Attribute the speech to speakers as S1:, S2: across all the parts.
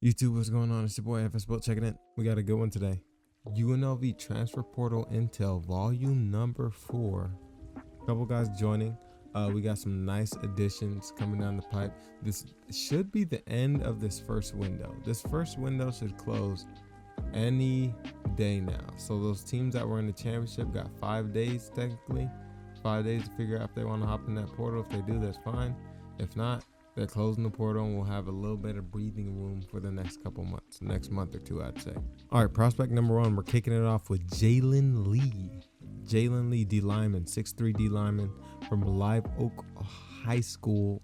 S1: YouTube, what's going on? It's your boy FS Bolt checking in. We got a good one today. UNLV Transfer Portal Intel Volume number 4. Couple guys joining. We got some nice additions coming down the pipe. This should be the end of this first window. This first window should close any day now. So those teams that were in the championship got 5 days technically. 5 days to figure out if they want to hop in that portal. If they do, that's fine. If not, they're closing the portal and we'll have a little bit of breathing room for the next couple months, next month or two, I'd say. All right, prospect number 1, we're kicking it off with Jalen Lee. Jalen Lee, D lineman, 6'3" D lineman from Live Oak High School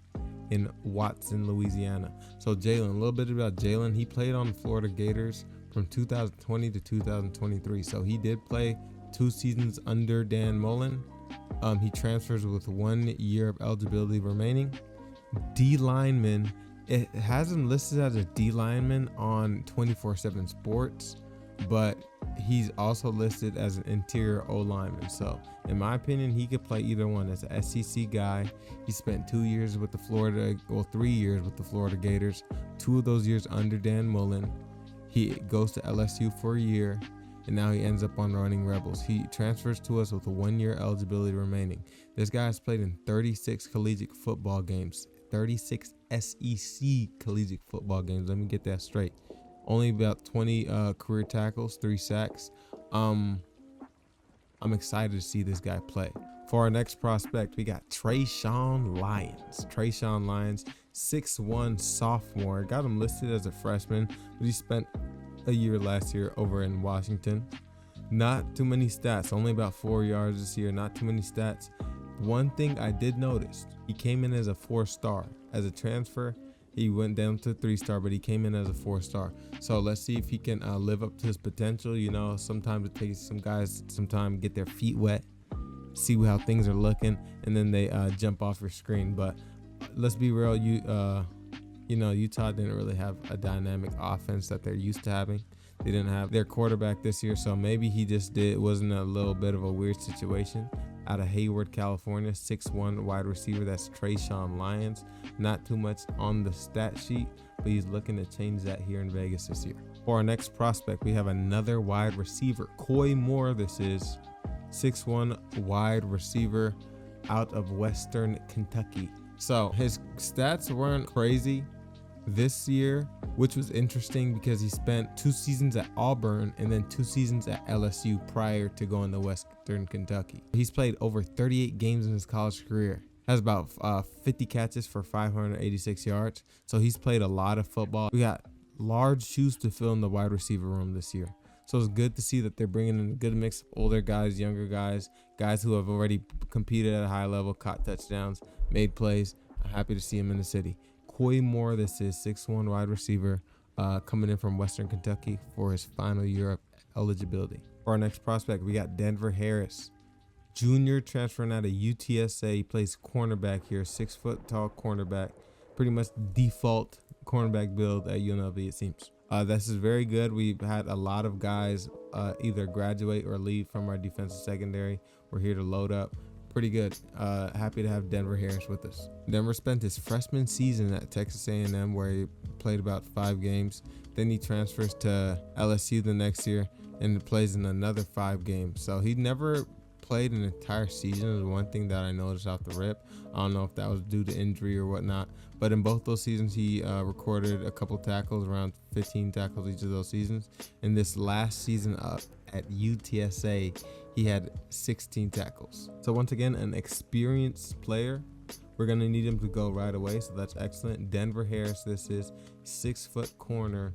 S1: in Watson, Louisiana. So Jalen, a little bit about Jalen. He played on the Florida Gators from 2020 to 2023. So he did play 2 seasons under Dan Mullen. He transfers with 1 year of eligibility remaining. D lineman, it has him listed as a D lineman on 24/7 Sports, but he's also listed as an interior O lineman. So in my opinion, he could play either one. As an SEC guy, he spent 2 years with the 3 years with the Florida Gators, 2 of those years under Dan Mullen. He goes to LSU for a year, and now he ends up on Running Rebels. He transfers to us with a 1 year eligibility remaining. This guy has played in 36 collegiate football games, 36 SEC collegiate football games. Let me get that straight. Only about 20 career tackles, 3 sacks. I'm excited to see this guy play. For our next prospect, we got Trayshawn Lyons. Trayshawn Lyons, 6'1" sophomore. Got him listed as a freshman, but he spent a year last year over in Washington. Not too many stats, only about 4 yards this year. Not too many stats. One thing I did notice, he came in as a 4-star. As a transfer, he went down to 3-star, but he came in as a 4-star. So let's see if he can live up to his potential. You know, sometimes it takes some guys some time to get their feet wet, see how things are looking, and then they jump off your screen. But let's be real, Utah didn't really have a dynamic offense that they're used to having. They didn't have their quarterback this year, so maybe he just wasn't a little bit of a weird situation. Out of Hayward, California, 6'1" wide receiver. That's Trayshawn Lyons. Not too much on the stat sheet, but he's looking to change that here in Vegas this year. For our next prospect, we have another wide receiver. Coy Moore, this is 6'1" wide receiver out of Western Kentucky. So his stats weren't crazy this year, which was interesting because he spent 2 seasons at Auburn and then 2 seasons at LSU prior to going to Western Kentucky. He's played over 38 games in his college career. Has about 50 catches for 586 yards. So he's played a lot of football. We got large shoes to fill in the wide receiver room this year. So it's good to see that they're bringing in a good mix of older guys, younger guys, guys who have already competed at a high level, caught touchdowns, made plays. I'm happy to see him in the city. Coy Moore, this is 6'1" wide receiver, coming in from Western Kentucky for his final year of eligibility. For our next prospect, we got Denver Harris, junior transferring out of UTSA. He plays cornerback here, 6 foot tall cornerback, pretty much default cornerback build at UNLV, it seems. This is very good. We've had a lot of guys either graduate or leave from our defensive secondary. We're here to load up. Pretty good. Happy to have Denver Harris with us. Denver spent his freshman season at Texas A&M where he played about 5 games. Then he transfers to LSU the next year and plays in another 5 games. So he never played an entire season is one thing that I noticed off the rip. I don't know if that was due to injury or whatnot, but in both those seasons he recorded a couple tackles, around 15 tackles each of those seasons. In this last season up at UTSA, he had 16 tackles. So once again, an experienced player. We're gonna need him to go right away, so that's excellent. Denver Harris, this is 6 foot corner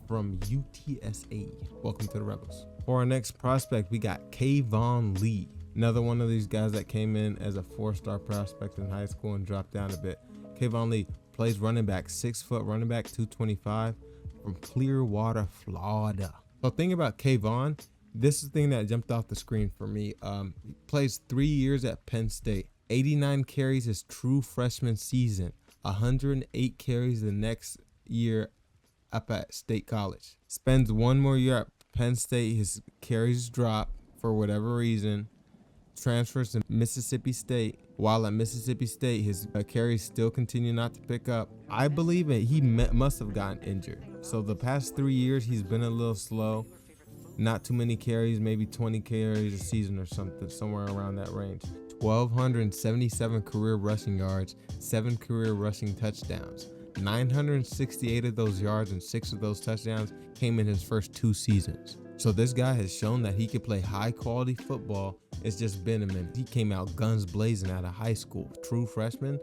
S1: from UTSA. Welcome to the Rebels. For our next prospect, we got Kayvon Lee. Another one of these guys that came in as a 4-star prospect in high school and dropped down a bit. Kayvon Lee plays running back, 6 foot running back, 225 from Clearwater, Florida. So think about Kayvon. This is the thing that jumped off the screen for me. He plays 3 years at Penn State. 89 carries his true freshman season. 108 carries the next year up at State College. Spends 1 more year at Penn State. His carries drop for whatever reason. Transfers to Mississippi State. While at Mississippi State, his carries still continue not to pick up. I believe that he must have gotten injured. So the past 3 years, he's been a little slow. Not too many carries, maybe 20 carries a season or something, somewhere around that range. 1,277 career rushing yards, 7 career rushing touchdowns. 968 of those yards and 6 of those touchdowns came in his first 2 seasons. So this guy has shown that he can play high quality football. It's just been a minute. He came out guns blazing out of high school, true freshman,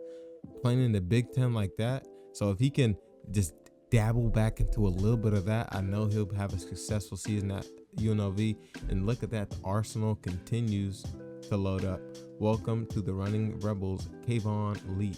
S1: playing in the Big Ten like that. So if he can just dabble back into a little bit of that, I know he'll have a successful season at UNLV. And look at that, the arsenal continues to load up. Welcome to the Running Rebels, Kayvon Lee.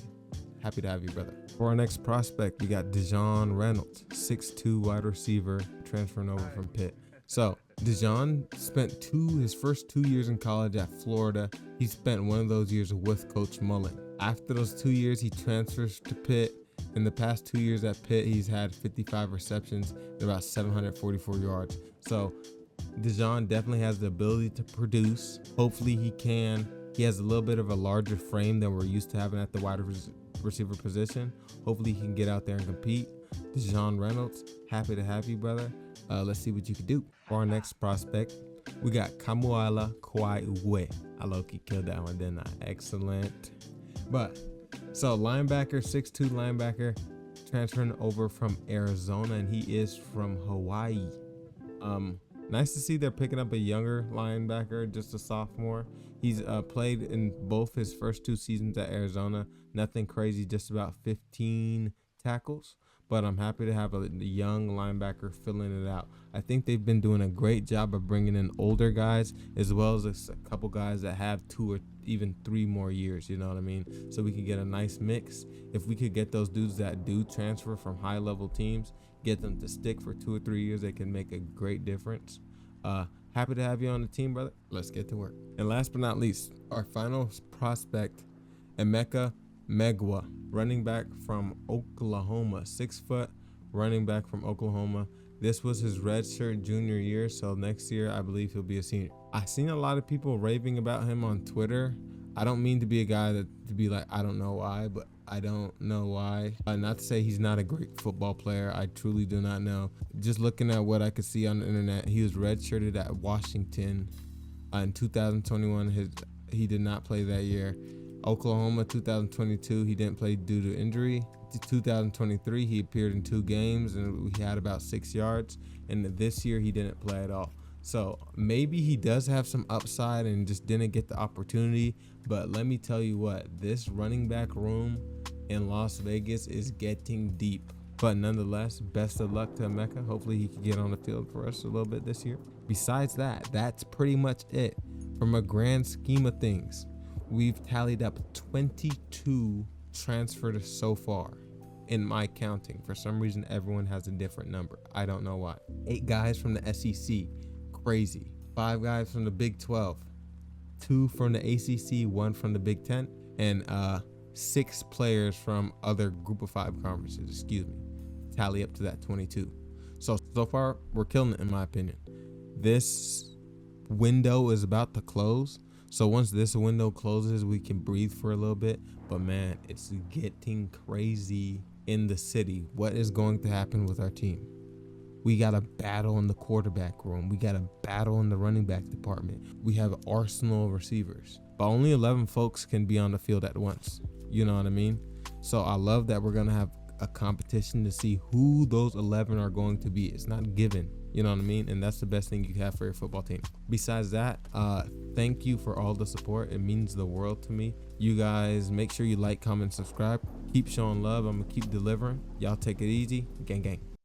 S1: Happy to have you, brother. For our next prospect, we got Dejon Reynolds, 6'2" wide receiver, transferring over from Pitt. So Dejon spent his first 2 years in college at Florida. He spent one of those years with Coach Mullen. After those 2 years, he transfers to Pitt. In the past 2 years at Pitt, he's had 55 receptions and about 744 yards. So Dejon definitely has the ability to produce. Hopefully he has a little bit of a larger frame than we're used to having at the wide receiver position. Hopefully he can get out there and compete. Dejon Reynolds, happy to have you, brother. Let's see what you can do. For our next prospect, we got Kamuala Kwaiwe. I low-key killed that one, didn't I? Excellent. So linebacker, 6'2" linebacker, transferring over from Arizona, and he is from Hawaii. Nice to see they're picking up a younger linebacker, just a sophomore. He's played in both his first 2 seasons at Arizona. Nothing crazy, just about 15 tackles. But I'm happy to have a young linebacker filling it out. I think they've been doing a great job of bringing in older guys, as well as a couple guys that have 2 or even 3 more years, you know what I mean? So we can get a nice mix. If we could get those dudes that do transfer from high-level teams, get them to stick for 2 or 3 years, they can make a great difference. Happy to have you on the team, brother. Let's get to work. And last but not least, our final prospect, Emeka Megwa, running back from Oklahoma, 6 foot running back from Oklahoma. This was his redshirt junior year, so next year I believe he'll be a senior. I've seen a lot of people raving about him on Twitter. I don't mean to be a guy to be like, I don't know why, but I don't know why. Not to say he's not a great football player. I truly do not know. Just looking at what I could see on the internet, he was redshirted at Washington in 2021. He did not play that year. Oklahoma 2022, he didn't play due to injury. 2023, he appeared in 2 games and he had about 6 yards. And this year, he didn't play at all. So maybe he does have some upside and just didn't get the opportunity. But let me tell you what, this running back room in Las Vegas is getting deep. But nonetheless, best of luck to Emeka. Hopefully he can get on the field for us a little bit this year. Besides that, that's pretty much it. From a grand scheme of things, we've tallied up 22 transfers so far in my counting. For some reason, everyone has a different number. I don't know why. 8 guys from the SEC. Crazy. 5 guys from the Big 12. 2 from the ACC, 1 from the Big 10, and 6 players from other Group of 5 conferences, tally up to that 22. So far, we're killing it in my opinion. This window is about to close. So once this window closes, we can breathe for a little bit. But man, it's getting crazy in the city. What is going to happen with our team? We got a battle in the quarterback room. We got a battle in the running back department. We have arsenal receivers, but only 11 folks can be on the field at once. You know what I mean? So I love that we're going to have a competition to see who those 11 are going to be. It's not given. You know what I mean? And that's the best thing you have for your football team. Besides that, thank you for all the support. It means the world to me. You guys, make sure you like, comment, subscribe. Keep showing love. I'm going to keep delivering. Y'all take it easy. Gang, gang.